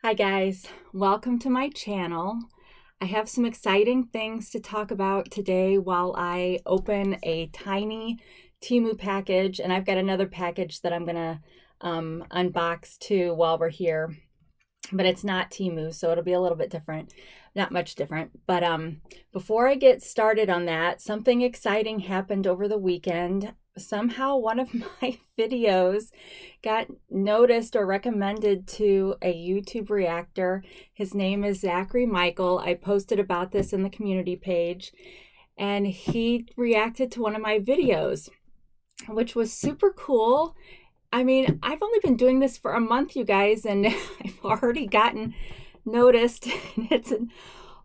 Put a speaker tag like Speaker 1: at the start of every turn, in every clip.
Speaker 1: Hi guys, welcome to my channel. I have some exciting things to talk about today while I open a tiny Temu package, and I've got another package that I'm gonna unbox too while we're here, but it's not Temu, so it'll be a little bit different. Not much different, but before I get started on that, something exciting happened over the weekend. Somehow one of my videos got noticed or recommended to a YouTube reactor. His name is Zachary Michael. I posted about this in the community page, and he reacted to one of my videos, which was super cool. I mean, I've only been doing this for a month, you guys, and I've already gotten noticed. It's an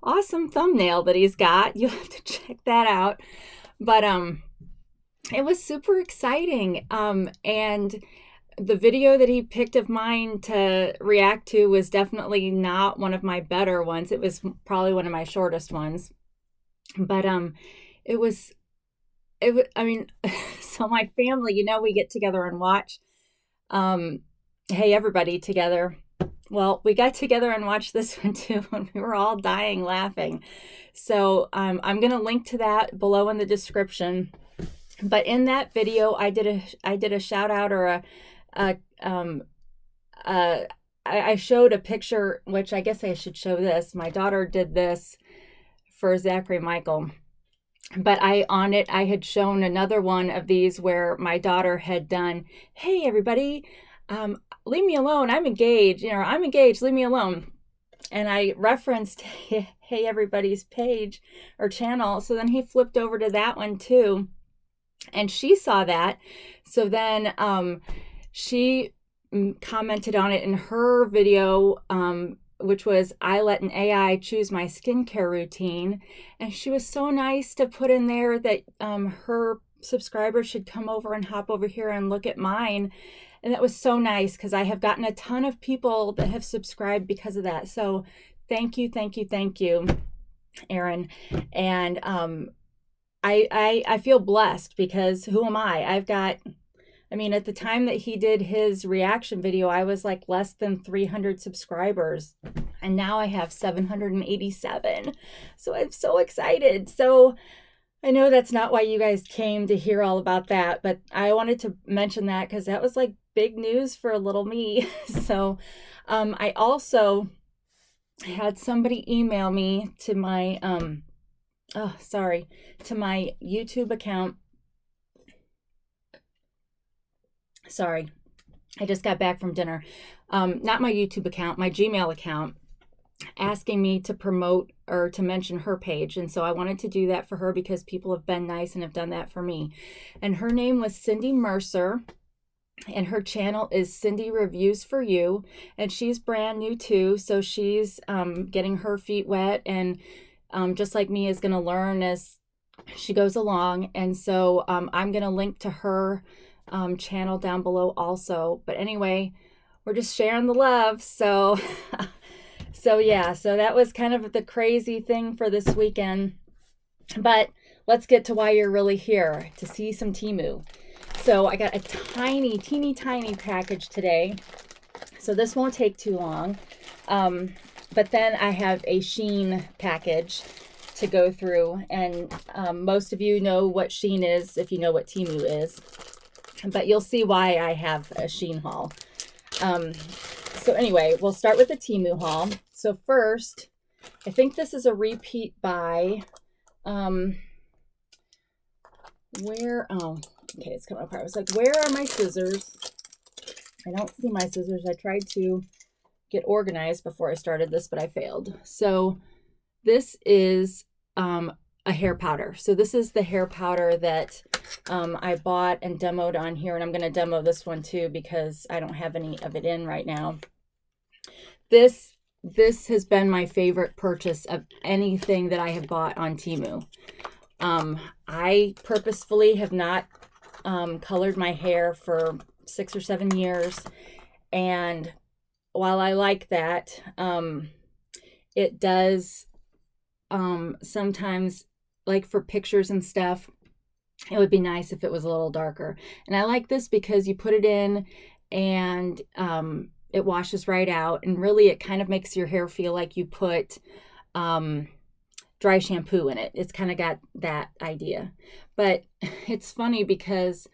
Speaker 1: awesome thumbnail that he's got. You'll have to check that out. But it was super exciting. And the video that he picked of mine to react to was definitely not one of my better ones. It was probably one of my shortest ones. But it was I mean, so my family, we get together and watch Hey Everybody together. Well, we got together and watched this one too, and we were all dying laughing. So I'm going to link to that below in the description. But in that video, I did a shout out, or I showed a picture, which I guess I should show this. My daughter did this for Zachary Michael. But on it, I had shown another one of these where my daughter had done, "Hey everybody, leave me alone. I'm engaged. I'm engaged. Leave me alone." And I referenced Hey Everybody's page or channel. So then he flipped over to that one too, and she saw that. So then she commented on it in her video, which was, "I let an AI choose my skincare routine." And she was so nice to put in there that her subscribers should come over and hop over here and look at mine. And that was so nice, because I have gotten a ton of people that have subscribed because of that. So thank you, Erin. And I feel blessed, because who am I? At the time that he did his reaction video, I was like less than 300 subscribers, and now I have 787. So I'm so excited. So I know that's not why you guys came to hear all about that, but I wanted to mention that because that was like big news for little me. So I also had somebody email me to my to my YouTube account. Sorry, I just got back from dinner. Not my YouTube account, my Gmail account, asking me to promote or to mention her page. And so I wanted to do that for her, because people have been nice and have done that for me. And her name was Cindy Mercer, and her channel is Cindy Reviews for You. And she's brand new too, so she's getting her feet wet, and just like me, is going to learn as she goes along. And so I'm going to link to her channel down below also. But anyway, we're just sharing the love. So yeah, so that was kind of the crazy thing for this weekend. But let's get to why you're really here, to see some Temu. So I got a teeny tiny package today, so this won't take too long. But then I have a Sheen package to go through, and most of you know what Sheen is if you know what Temu is, but you'll see why I have a Sheen haul. So anyway, we'll start with the Temu haul. So first, I think this is a repeat buy. Okay, it's coming apart. I was like, where are my scissors? I don't see my scissors. I tried to get organized before I started this, but I failed. So this is a hair powder. So this is the hair powder that I bought and demoed on here, and I'm going to demo this one too because I don't have any of it in right now. This has been my favorite purchase of anything that I have bought on Temu. I purposefully have not colored my hair for 6 or 7 years, and while I like that, it does sometimes, like for pictures and stuff, it would be nice if it was a little darker. And I like this because you put it in and it washes right out, and really it kind of makes your hair feel like you put dry shampoo in it. It's kind of got that idea. But it's funny because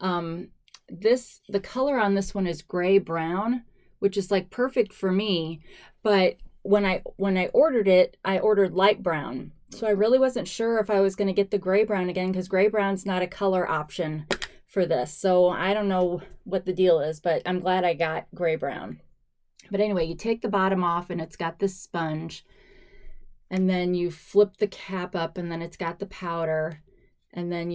Speaker 1: the color on this one is gray brown, which is like perfect for me. But when I ordered it, I ordered light brown. So I really wasn't sure if I was going to get the gray brown again, because gray brown's not a color option for this. So I don't know what the deal is, but I'm glad I got gray brown. But anyway, you take the bottom off and it's got this sponge, and then you flip the cap up and then it's got the powder, and then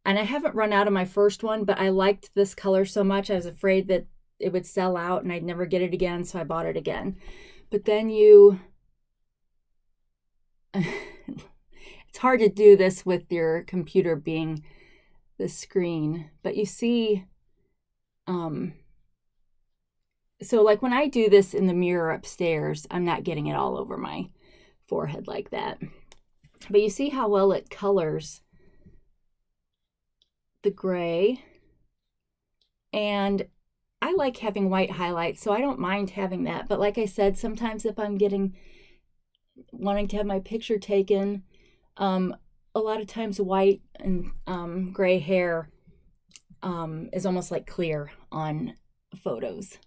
Speaker 1: and I haven't run out of my first one, but I liked this color so much I was afraid that it would sell out and I'd never get it again, so I bought it again. But then it's hard to do this with your computer being the screen, but you see, so like when I do this in the mirror upstairs, I'm not getting it all over my forehead like that. But you see how well it colors the gray. And I like having white highlights, so I don't mind having that. But like I said, sometimes if I'm wanting to have my picture taken, a lot of times white and gray hair is almost like clear on photos.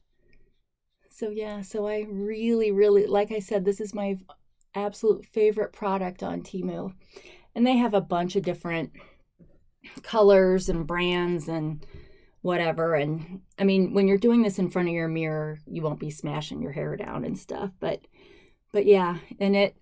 Speaker 1: So yeah, so I really, really, like I said, this is my absolute favorite product on Temu. And they have a bunch of different colors and brands and whatever. And I mean, when you're doing this in front of your mirror, you won't be smashing your hair down and stuff. But yeah, and it,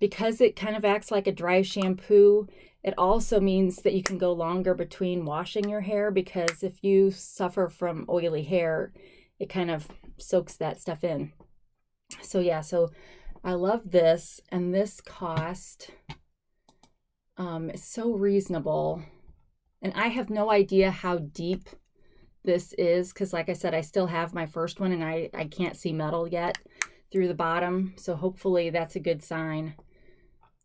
Speaker 1: because it kind of acts like a dry shampoo, it also means that you can go longer between washing your hair, because if you suffer from oily hair, it kind of soaks that stuff in. So yeah, so I love this, and this cost is so reasonable. And I have no idea how deep this is, because like I said, I still have my first one and I can't see metal yet through the bottom. So hopefully that's a good sign.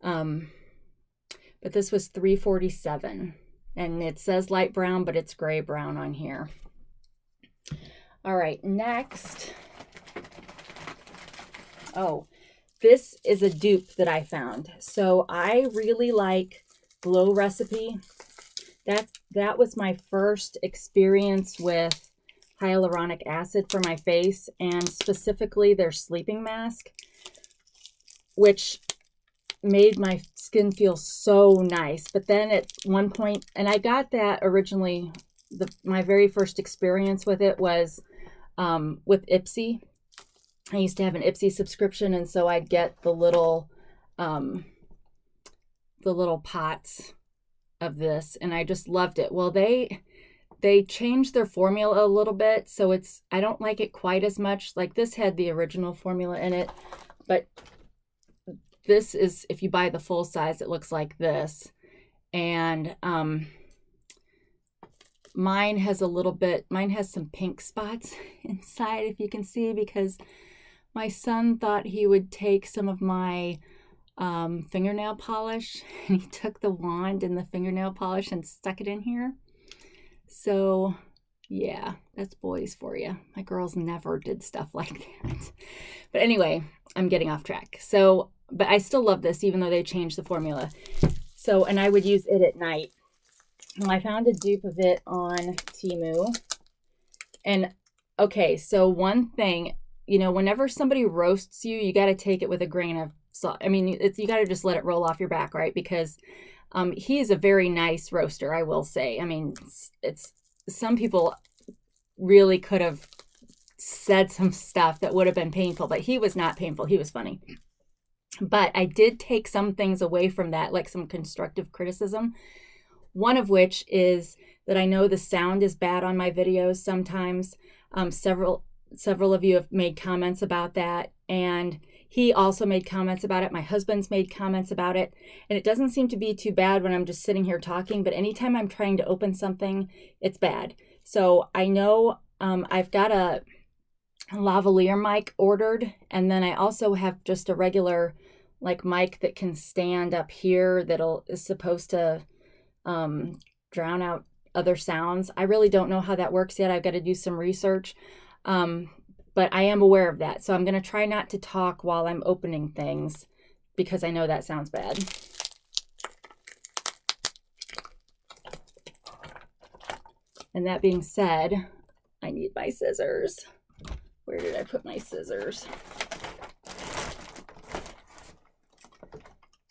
Speaker 1: But this was $3.47, and it says light brown, but it's gray brown on here. All right, next. Oh, this is a dupe that I found. So I really like Glow Recipe. That was my first experience with hyaluronic acid for my face, and specifically their sleeping mask, which made my skin feel so nice. But then at one point, and I got that originally, my very first experience with it was with Ipsy. I used to have an Ipsy subscription, and so I'd get the little pots of this, and I just loved it. Well, they changed their formula a little bit, so I don't like it quite as much. Like this had the original formula in it, but this is, if you buy the full size, it looks like this. And mine has some pink spots inside, if you can see, because my son thought he would take some of my fingernail polish, and he took the wand and the fingernail polish and stuck it in here. So yeah, that's boys for you. My girls never did stuff like that. But anyway, I'm getting off track. So, but I still love this, even though they changed the formula. So, and I would use it at night. Well, I found a dupe of it on Temu. And okay, so one thing, whenever somebody roasts you, you got to take it with a grain of salt. I mean, you got to just let it roll off your back, right? Because he is a very nice roaster, I will say. I mean, it's some people really could have said some stuff that would have been painful, but he was not painful. He was funny. But I did take some things away from that, like some constructive criticism. One of which is that I know the sound is bad on my videos sometimes. Several of you have made comments about that, and he also made comments about it. My husband's made comments about it, and it doesn't seem to be too bad when I'm just sitting here talking, but anytime I'm trying to open something, it's bad. So I know I've got a lavalier mic ordered, and then I also have just a regular mic that can stand up here is supposed to drown out other sounds. I really don't know how that works yet. I've got to do some research. But I am aware of that. So I'm going to try not to talk while I'm opening things because I know that sounds bad. And that being said, I need my scissors. Where did I put my scissors?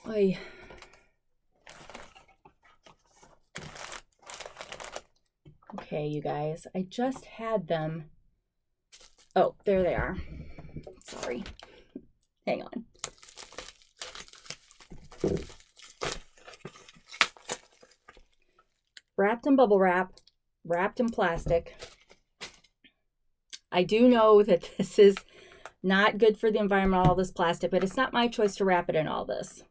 Speaker 1: Oy. Okay, you guys, I just had them. Oh, there they are. Sorry. Hang on. Wrapped in bubble wrap, wrapped in plastic. I do know that this is not good for the environment, all this plastic, but it's not my choice to wrap it in all this.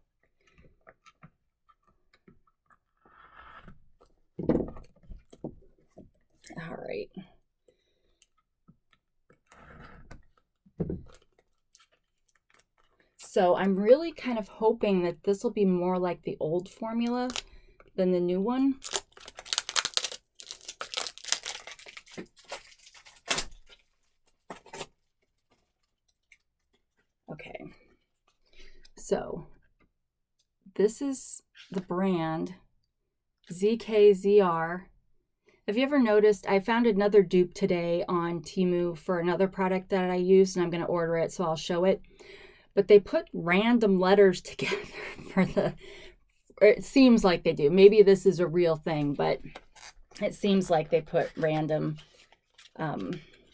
Speaker 1: All right. So I'm really kind of hoping that this will be more like the old formula than the new one. Okay. So this is the brand ZKZR. Have you ever noticed, I found another dupe today on Temu for another product that I used, and I'm going to order it, so I'll show it. But they put random letters together for the, it seems like they do. Maybe this is a real thing, but it seems like they put random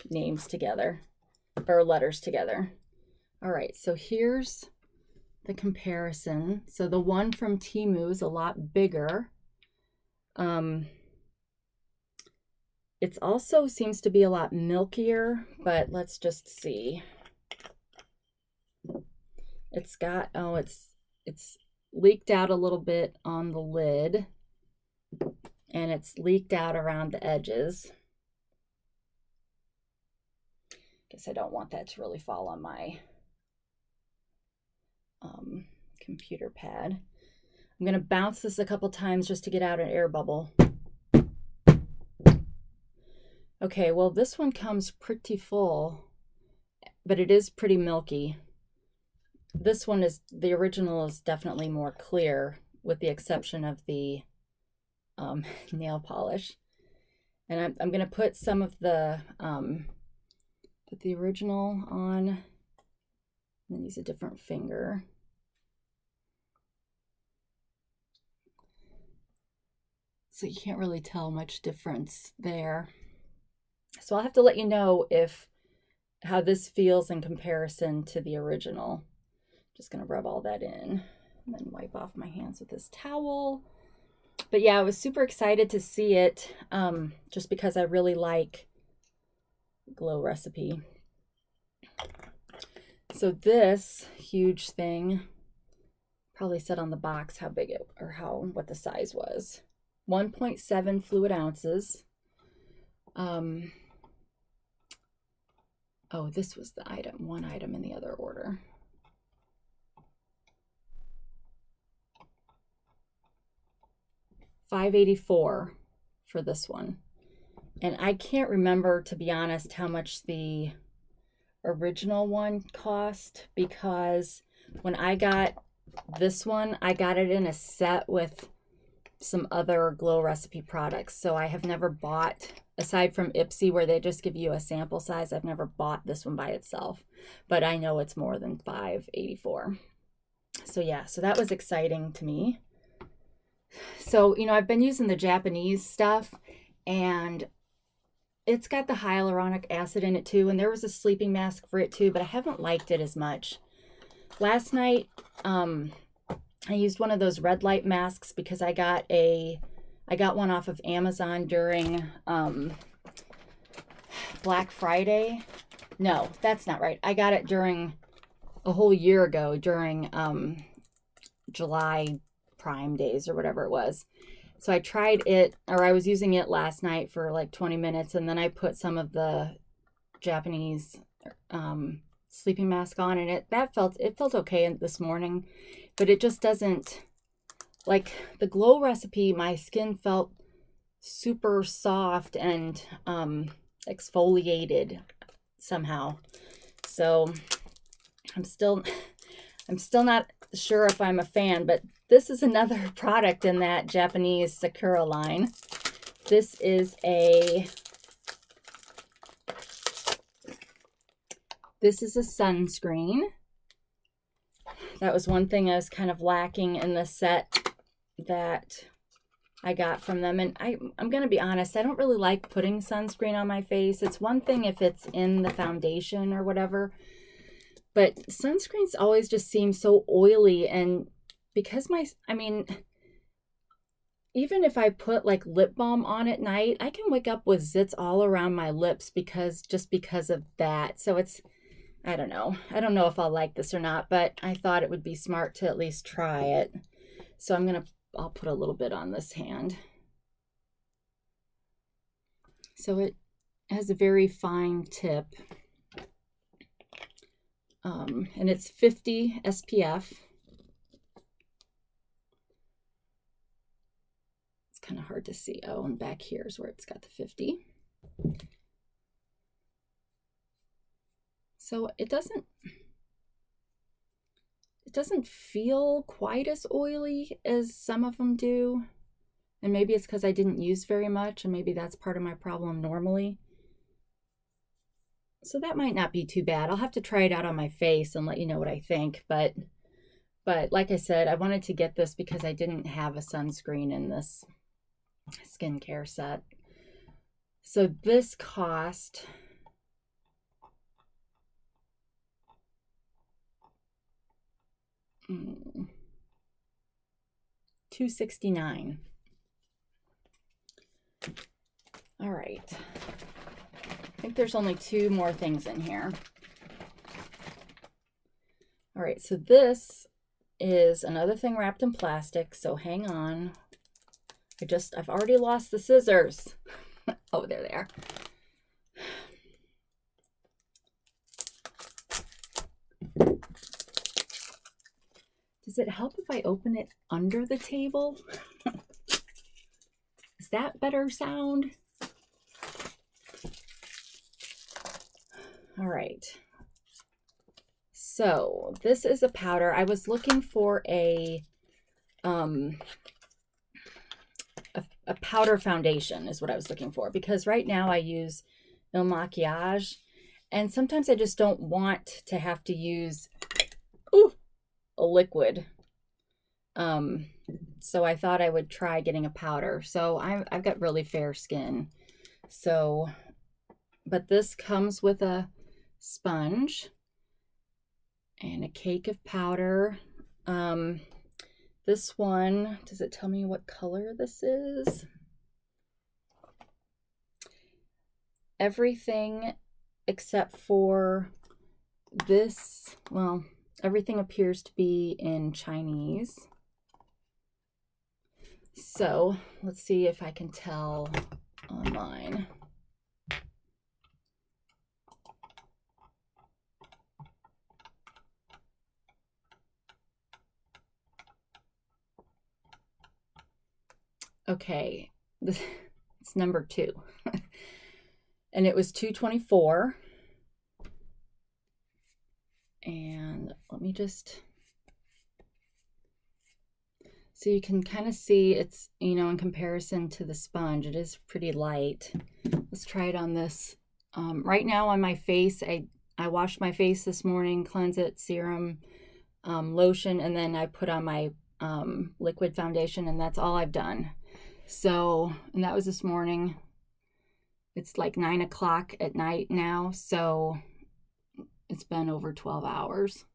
Speaker 1: names together, or letters together. All right, so here's the comparison. So the one from Temu is a lot bigger. It also seems to be a lot milkier, but let's just see. It's got, oh, it's leaked out a little bit on the lid, and it's leaked out around the edges. Guess I don't want that to really fall on my computer pad. I'm going to bounce this a couple times just to get out an air bubble. Okay, well, this one comes pretty full, but it is pretty milky. This one is, the original is definitely more clear, with the exception of the nail polish. And I'm going to put some of the, put the original on, and then use a different finger. So you can't really tell much difference there. So I'll have to let you know how this feels in comparison to the original. Just going to rub all that in and then wipe off my hands with this towel. But yeah, I was super excited to see it just because I really like Glow Recipe. So this huge thing probably said on the box how big it, or what the size was. 1.7 fluid ounces. Oh, this was the item, one item in the other order. $5.84 for this one. And I can't remember, to be honest, how much the original one cost, because when I got this one, I got it in a set with some other Glow Recipe products. So I have never bought, aside from Ipsy where they just give you a sample size, I've never bought this one by itself. But I know it's more than $5.84. So yeah, so that was exciting to me. So, you know, I've been using the Japanese stuff, and it's got the hyaluronic acid in it too, and there was a sleeping mask for it too, but I haven't liked it as much. Last night, I used one of those red light masks because I got one off of Amazon during Black Friday. No, that's not right. I got it during a whole year ago during July Prime Days or whatever it was. So I tried it, or I was using it last night for like 20 minutes, and then I put some of the Japanese sleeping mask on, and it felt okay this morning, but it just doesn't, like the Glow Recipe, my skin felt super soft and exfoliated somehow. So I'm still not sure if I'm a fan, but this is another product in that Japanese Sakura line. This is a sunscreen. That was one thing I was kind of lacking in the set that I got from them. And I'm going to be honest, I don't really like putting sunscreen on my face. It's one thing if it's in the foundation or whatever, but sunscreens always just seem so oily. And because even if I put like lip balm on at night, I can wake up with zits all around my lips because of that. So I don't know. I don't know if I'll like this or not, but I thought it would be smart to at least try it. So I'll put a little bit on this hand. So it has a very fine tip. And it's 50 SPF. It's kind of hard to see. Oh, and back here is where it's got the 50. So it doesn't feel quite as oily as some of them do. And maybe it's because I didn't use very much, and maybe that's part of my problem normally. So that might not be too bad. I'll have to try it out on my face and let you know what I think. But like I said, I wanted to get this because I didn't have a sunscreen in this skincare set. So this cost $2.69. All right. I think there's only two more things in here. All right, so this is another thing wrapped in plastic, so hang on. I've already lost the scissors. Oh, there they are. Does it help if I open it under the table? Is that better sound? All right. So this is a powder. I was looking for a powder foundation is what I was looking for, because right now I use Il Maquillage, and sometimes I just don't want to have to use a liquid. So I thought I would try getting a powder. So I've got really fair skin. So, but this comes with a sponge and a cake of powder. This one, does it tell me what color this is? Everything except for this, well, everything appears to be in Chinese. So let's see if I can tell online. Okay, it's number 2. And it was $2.24. And let me just, so you can kind of see it's, in comparison to the sponge, it is pretty light. Let's try it on this. Right now on my face, I washed my face this morning, cleanse it, serum, lotion, and then I put on my liquid foundation, and that's all I've done. So, and that was this morning. It's like 9 o'clock at night now, so it's been over 12 hours.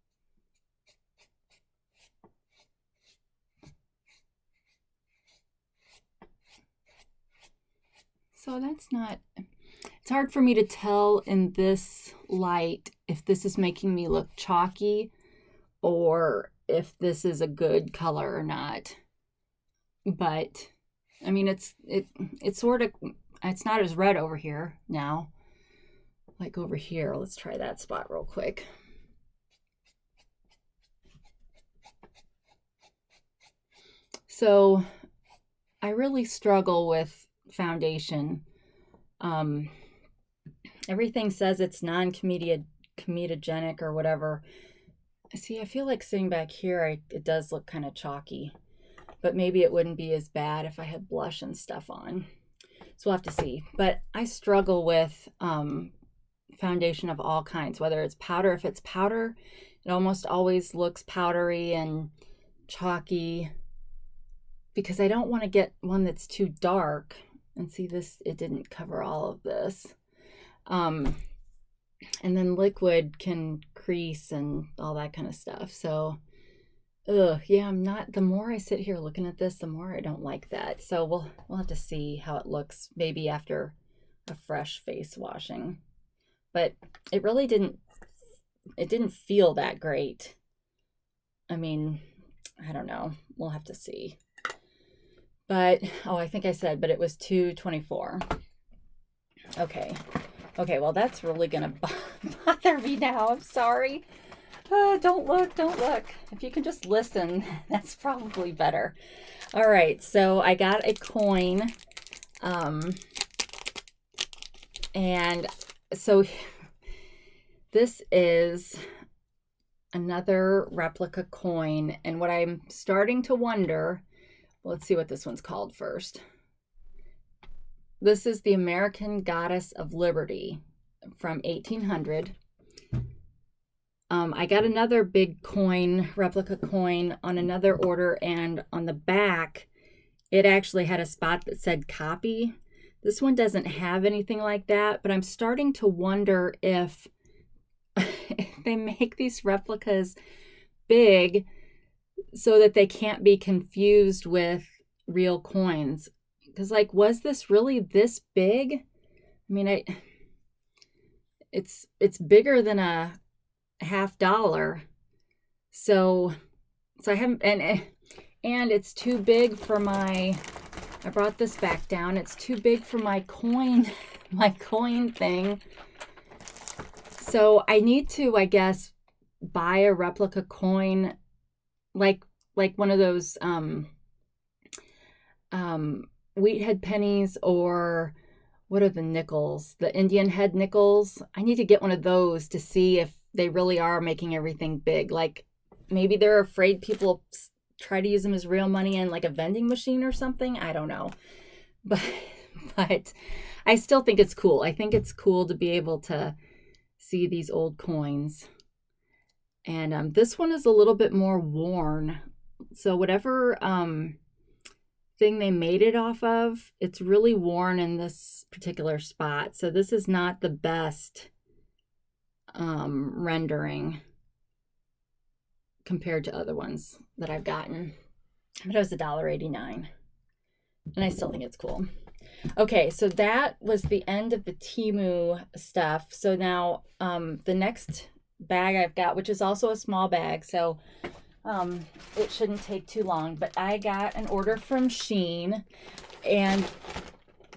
Speaker 1: So that's not, it's hard for me to tell in this light if this is making me look chalky or if this is a good color or not. But I mean, it's sort of, it's not as red over here now. Like over here, let's try that spot real quick. So I really struggle with foundation. Everything says it's non-comedogenic or whatever. See, I feel like sitting back here, it does look kind of chalky, but maybe it wouldn't be as bad if I had blush and stuff on. So we'll have to see. But I struggle with foundation of all kinds, whether it's powder. If it's powder, it almost always looks powdery and chalky because I don't want to get one that's too dark. And see this, it didn't cover all of this. And then liquid can crease and all that kind of stuff. So, yeah, the more I sit here looking at this, the more I don't like that. So we'll have to see how it looks maybe after a fresh face washing. But it really didn't feel that great. I mean, I don't know. We'll have to see. But, I think I said, but it was $2.24. Okay, well, that's really going to bother me now. I'm sorry. Don't look. If you can just listen, that's probably better. All right, so I got a coin. And so this is another replica coin. And what I'm starting to wonder, let's see what this one's called first. This is the American Goddess of Liberty from 1800. I got another big coin, replica coin, on another order, and on the back, it actually had a spot that said copy. This one doesn't have anything like that, but I'm starting to wonder if they make these replicas big so that they can't be confused with real coins. Because, like, was this really this big? I mean, it's bigger than a $50. So I haven't, and it's too big for I brought this back down. It's too big for my coin thing. So I need to, I guess, buy a replica coin, like one of those wheat head pennies, or what are the nickels? The Indian head nickels. I need to get one of those to see if they really are making everything big. Like maybe they're afraid people try to use them as real money in like a vending machine or something. I don't know. But I still think it's cool. I think it's cool to be able to see these old coins. And this one is a little bit more worn. So whatever thing they made it off of, it's really worn in this particular spot. So this is not the best rendering compared to other ones that I've gotten. But it was $1.89. And I still think it's cool. Okay, so that was the end of the Temu stuff. So now the next bag I've got, which is also a small bag, so it shouldn't take too long, but I got an order from Sheen. And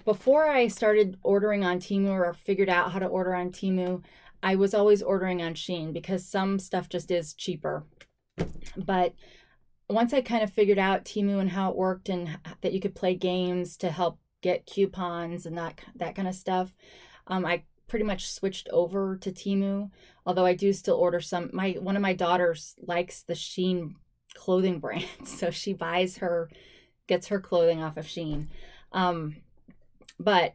Speaker 1: before I started ordering on Temu or figured out how to order on Temu, I was always ordering on Sheen because some stuff just is cheaper. But once I kind of figured out Temu and how it worked, and that you could play games to help get coupons and that kind of stuff, I pretty much switched over to Temu. Although I do still order some. One of my daughters likes the Sheen clothing brand, so she gets her clothing off of Sheen. But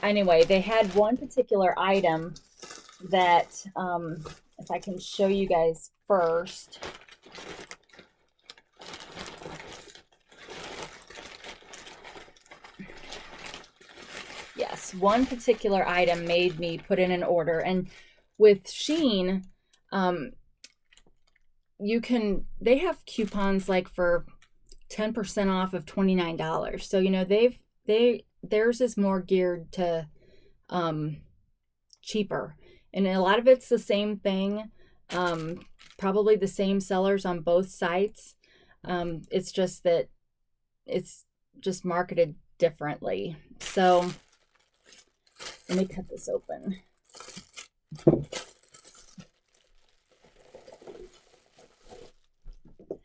Speaker 1: anyway, they had one particular item that, if I can show you guys first. Yes, one particular item made me put in an order. And with Sheen, they have coupons like for 10% off of $29. So, theirs is more geared to cheaper. And a lot of it's the same thing. Probably the same sellers on both sites. It's just that it's just marketed differently. So let me cut this open.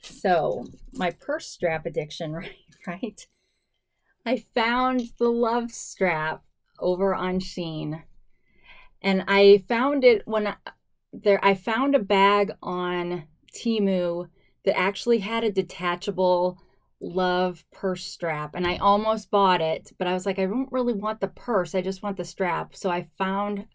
Speaker 1: So my purse strap addiction, right? I found the love strap over on Sheen. And I found it when I found a bag on Temu that actually had a detachable love purse strap, and I almost bought it, but I was like, I don't really want the purse, I just want the strap. So I found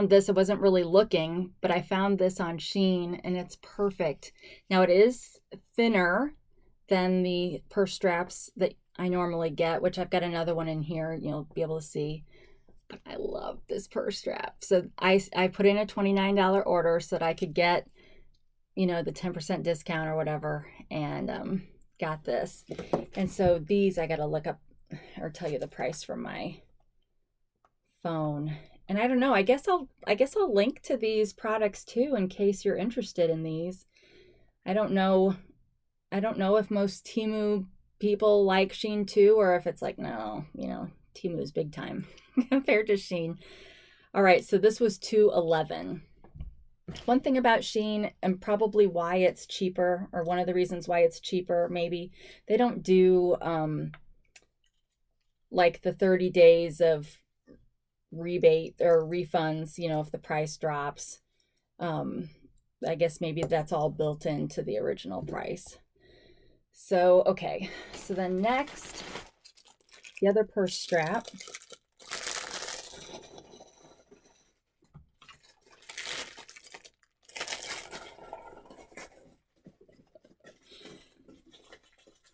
Speaker 1: this. I wasn't really looking, but I found this on Sheen, and it's perfect. Now it is thinner than the purse straps that I normally get, which I've got another one in here, you'll be able to see. But I love this purse strap. So I put in a $29 order so that I could get, the 10% discount or whatever, and got this. And so these I got to look up or tell you the price from my phone. And I don't know, I guess I'll link to these products too in case you're interested in these. I don't know if most Temu people like Sheen too, or if it's like, no, Temu's big time compared to Sheen. All right, so this was $2.11. One thing about Sheen, and probably why it's cheaper, or one of the reasons why it's cheaper, maybe, they don't do like the 30 days of rebate or refunds, if the price drops. I guess maybe that's all built into the original price. So, okay. So then next, the other purse strap.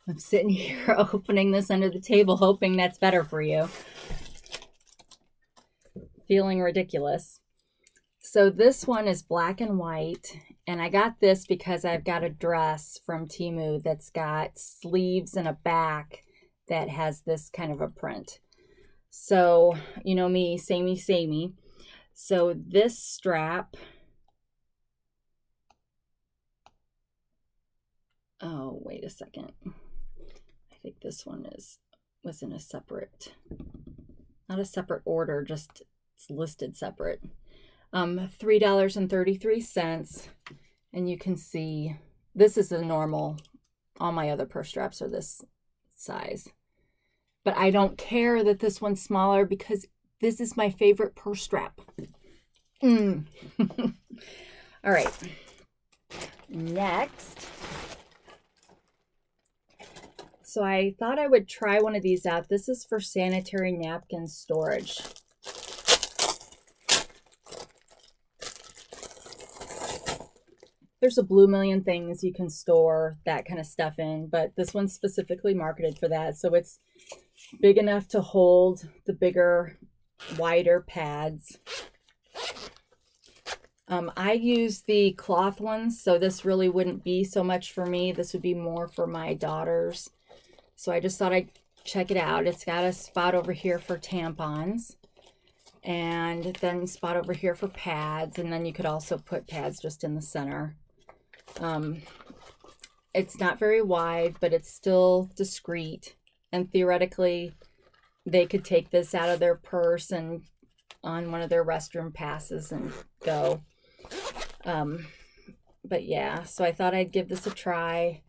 Speaker 1: I'm sitting here opening this under the table, hoping that's better for you. Feeling ridiculous. So this one is black and white, and I got this because I've got a dress from Temu that's got sleeves and a back that has this kind of a print. So, me, samey. So this strap, oh, wait a second. I think this one was in a separate, not a separate order, just it's listed separate. $3.33, and you can see this is the normal. All my other purse straps are this size, but I don't care that this one's smaller because this is my favorite purse strap. All right, next. So I thought I would try one of these out. This is for sanitary napkin storage. There's a blue million things you can store that kind of stuff in, but this one's specifically marketed for that. So it's big enough to hold the bigger, wider pads. I use the cloth ones, so this really wouldn't be so much for me. This would be more for my daughters. So I just thought I'd check it out. It's got a spot over here for tampons, and then a spot over here for pads, and then you could also put pads just in the center. It's not very wide, but it's still discreet, and theoretically they could take this out of their purse and on one of their restroom passes and go. But yeah, so I thought I'd give this a try,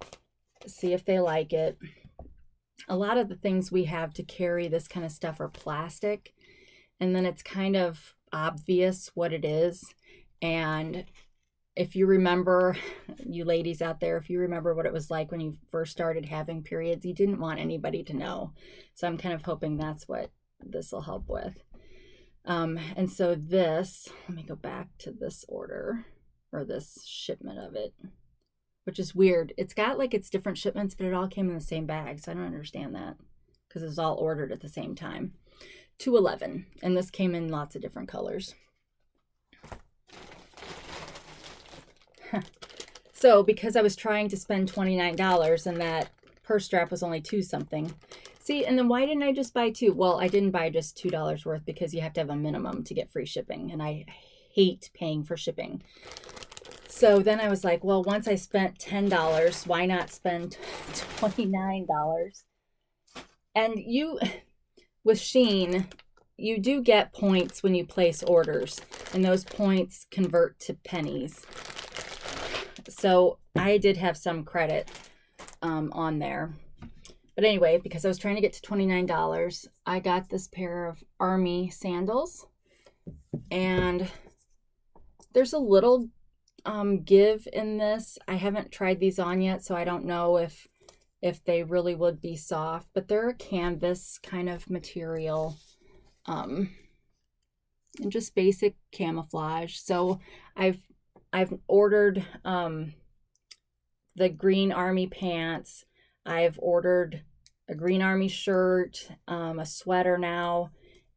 Speaker 1: see if they like it. A lot of the things we have to carry this kind of stuff are plastic, and then it's kind of obvious what it is. And if you remember, you ladies out there, if you remember what it was like when you first started having periods, you didn't want anybody to know. So I'm kind of hoping that's what this will help with. And so this, let me go back to this order, or this shipment of it, which is weird. It's got like its different shipments, but it all came in the same bag. So I don't understand that because it was all ordered at the same time. $2.11, and this came in lots of different colors. So because I was trying to spend $29 and that purse strap was only $2 something. See, and then why didn't I just buy two? Well, I didn't buy just $2 worth because you have to have a minimum to get free shipping, and I hate paying for shipping. So then I was like, well, once I spent $10, why not spend $29? And with Sheen, you do get points when you place orders, and those points convert to pennies. So I did have some credit on there. But anyway, because I was trying to get to $29, I got this pair of Army sandals. And there's a little give in this. I haven't tried these on yet, so I don't know if they really would be soft, but they're a canvas kind of material, and just basic camouflage. So I've ordered the green Army pants. I've ordered a green Army shirt, a sweater now,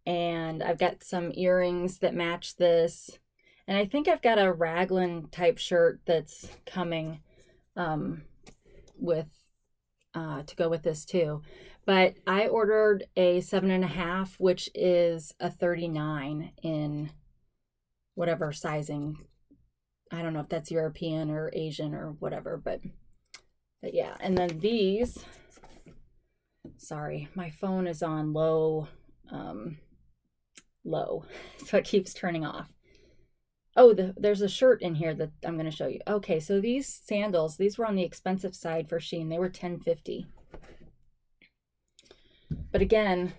Speaker 1: and I've got some earrings that match this. And I think I've got a raglan type shirt that's coming with to go with this too. But I ordered a 7.5, which is a 39 in whatever sizing. I don't know if that's European or Asian or whatever, but yeah. And then these, sorry, my phone is on low, so it keeps turning off. Oh, there's a shirt in here that I'm going to show you. Okay, so these sandals, these were on the expensive side for Sheen. They were $10.50. But again,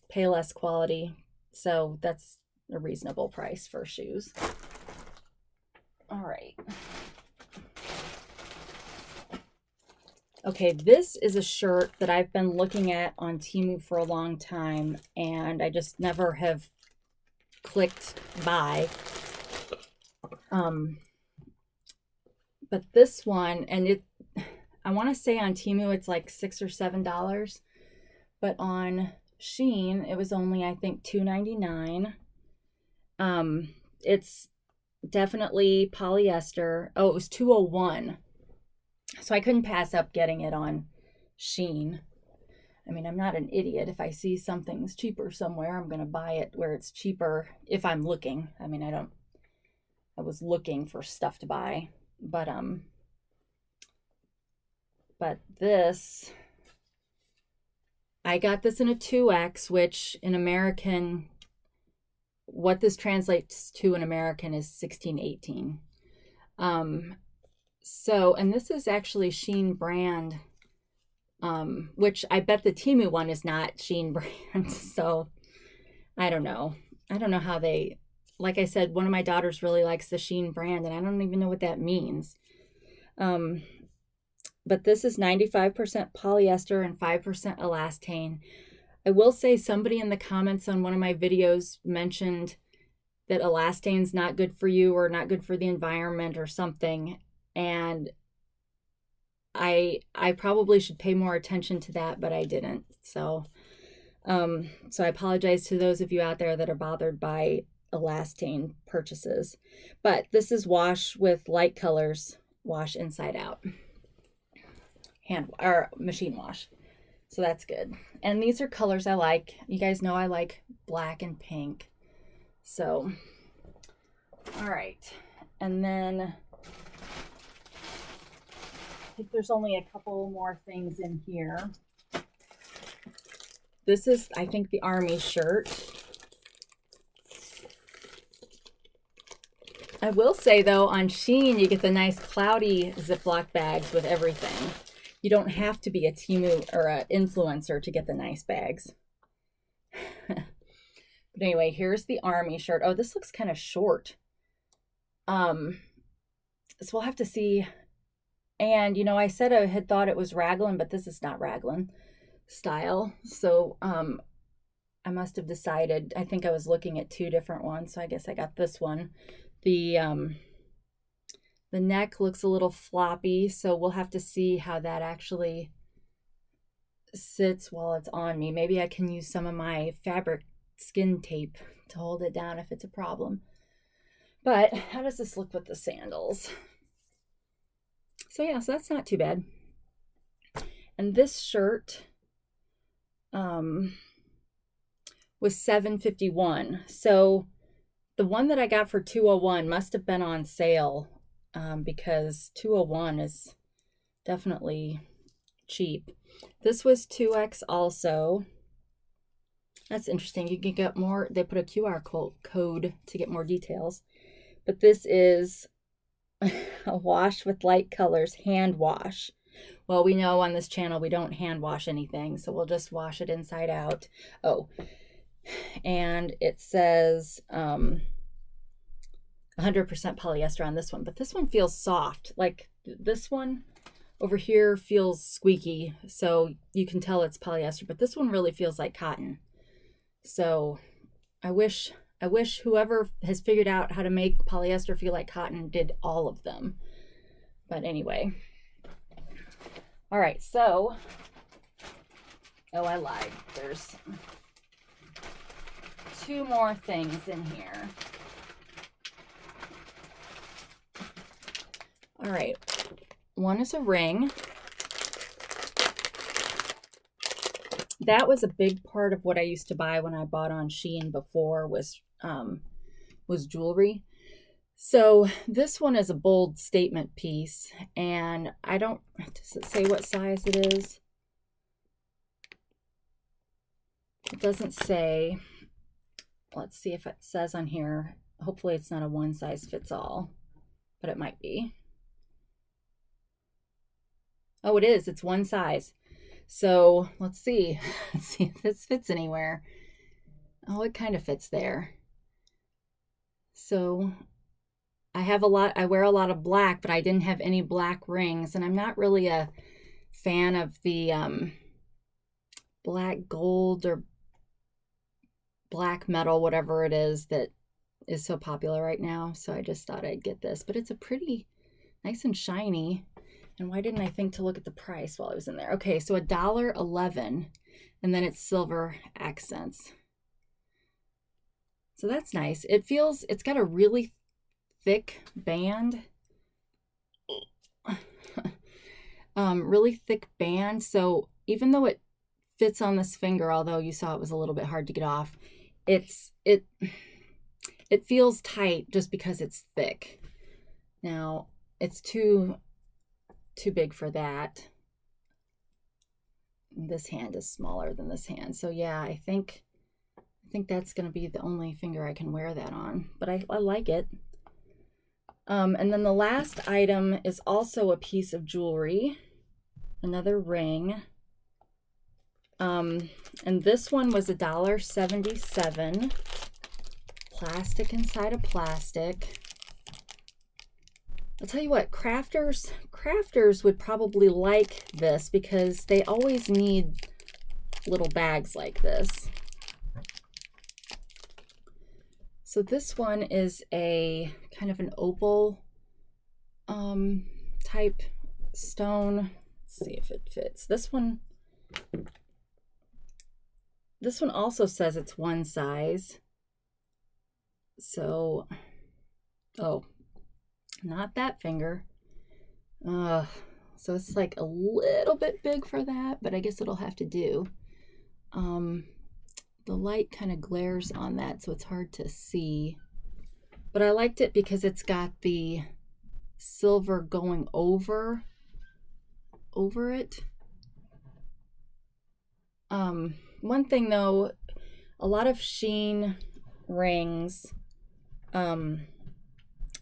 Speaker 1: pay less quality, so that's a reasonable price for shoes. All right. Okay, this is a shirt that I've been looking at on Temu for a long time, and I just never have clicked buy. But this one, and I want to say on Temu it's like $6 or $7, but on Sheen it was only, I think, $2.99. It's definitely polyester. Oh, it was $2.01. So I couldn't pass up getting it on Sheen. I mean, I'm not an idiot. If I see something's cheaper somewhere, I'm going to buy it where it's cheaper if I'm looking. I mean, I was looking for stuff to buy, but this, I got this in a 2X, which in American, what this translates to in American is 16-18. So, and this is actually Sheen brand, which I bet the Temu one is not Sheen brand. So I don't know how they, like I said, one of my daughters really likes the Sheen brand, and I don't even know what that means. But this is 95% polyester and 5% elastane. I will say somebody in the comments on one of my videos mentioned that elastane's not good for you or not good for the environment or something. And I probably should pay more attention to that, but I didn't. So I apologize to those of you out there that are bothered by elastane purchases. But this is wash with light colors, wash inside out, hand or machine wash. So that's good. And these are colors I like. You guys know I like black and pink. So, all right. And then I think there's only a couple more things in here. This is, I think, the Army shirt. I will say, though, on Sheen, you get the nice cloudy Ziploc bags with everything. You don't have to be a Temu or an influencer to get the nice bags. But anyway, here's the Army shirt. Oh, this looks kind of short. So we'll have to see. And, you know, I said I had thought it was raglan, but this is not raglan style. So I must have decided. I think I was looking at two different ones, so I guess I got this one. The neck looks a little floppy, so we'll have to see how that actually sits while it's on me. Maybe I can use some of my fabric skin tape to hold it down if it's a problem. But how does this look with the sandals? So yeah, so that's not too bad. And this shirt was $7.51. So the one that I got for $2.01 must have been on sale, because $2.01 is definitely cheap. This was 2X also. That's interesting. You can get more. They put a QR code to get more details. But this is a wash with light colors, hand wash, Well, we know on this channel we don't hand wash anything, so we'll just wash it inside out. Oh, and it says 100% polyester on this one, but this one feels soft. Like this one over here feels squeaky, so you can tell it's polyester, but this one really feels like cotton. So I wish whoever has figured out how to make polyester feel like cotton did all of them. But anyway. All right, so, oh, I lied. There's 2 more things in here. All right, one is a ring. That was a big part of what I used to buy when I bought on Sheen before was jewelry. So this one is a bold statement piece, and I don't, does it say what size it is? It doesn't say. Let's see if it says on here. Hopefully it's not a one size fits all, but it might be. Oh, it is. It's one size. So let's see. Let's see if this fits anywhere. Oh, it kind of fits there. So I wear a lot of black, but I didn't have any black rings, and I'm not really a fan of the black gold or black metal, whatever it is that is so popular right now. So I just thought I'd get this, but it's a pretty nice and shiny. And why didn't I think to look at the price while I was in there? Okay, so $1.11, and then it's silver accents. So that's nice. It's got a really thick band. Really thick band. So even though it fits on this finger, although you saw it was a little bit hard to get off, it feels tight just because it's thick. Now it's too big for that. This hand is smaller than this hand. So yeah, I think that's going to be the only finger I can wear that on, but I like it. And then the last item is also a piece of jewelry, another ring. And this one was $1.77, plastic inside of plastic. I'll tell you what, crafters would probably like this because they always need little bags like this. So this one is a kind of an opal type stone. Let's see if it fits. This one also says it's one size. So, oh, not that finger. So it's like a little bit big for that, but I guess it'll have to do. The light kind of glares on that, so it's hard to see. But I liked it because it's got the silver going over it. One thing though, a lot of Sheen rings,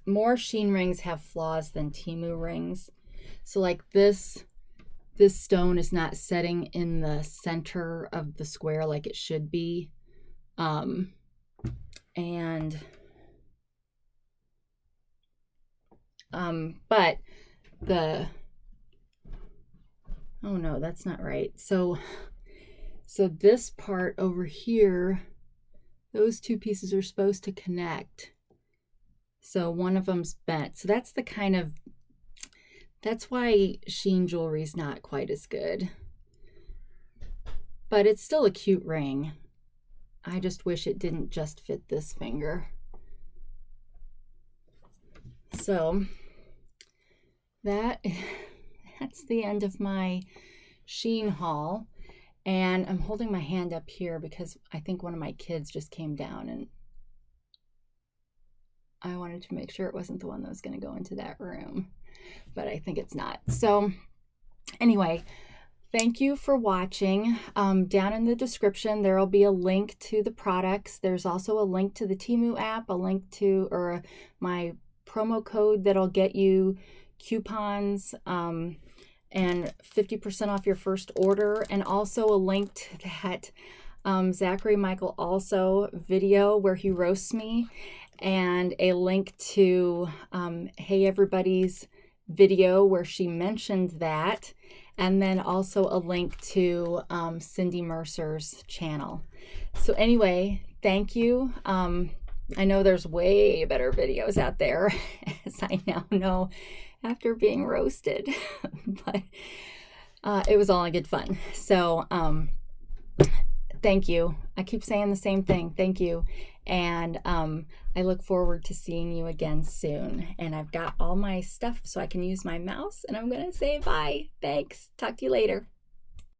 Speaker 1: more Sheen rings have flaws than Temu rings. So like this stone is not setting in the center of the square like it should be. But oh no, that's not right. So this part over here, those two pieces are supposed to connect. So one of them's bent. So that's why Sheen jewelry is not quite as good. But it's still a cute ring. I just wish it didn't just fit this finger. So that's the end of my Sheen haul. And I'm holding my hand up here because I think one of my kids just came down and I wanted to make sure it wasn't the one that was going to go into that room, but I think it's not. So anyway, thank you for watching. Down in the description, there will be a link to the products. There's also a link to the Temu app, a link to my promo code that'll get you coupons. and 50% off your first order, and also a link to that Zachary Michael also video where he roasts me, and a link to Hey Everybody's video where she mentioned that, and then also a link to Cindy Mercer's channel. So anyway, thank you. I know there's way better videos out there, as I now know after being roasted, but it was all in good fun. So thank you. I keep saying the same thing. Thank you. And I look forward to seeing you again soon. And I've got all my stuff so I can use my mouse, and I'm going to say bye. Thanks. Talk to you later.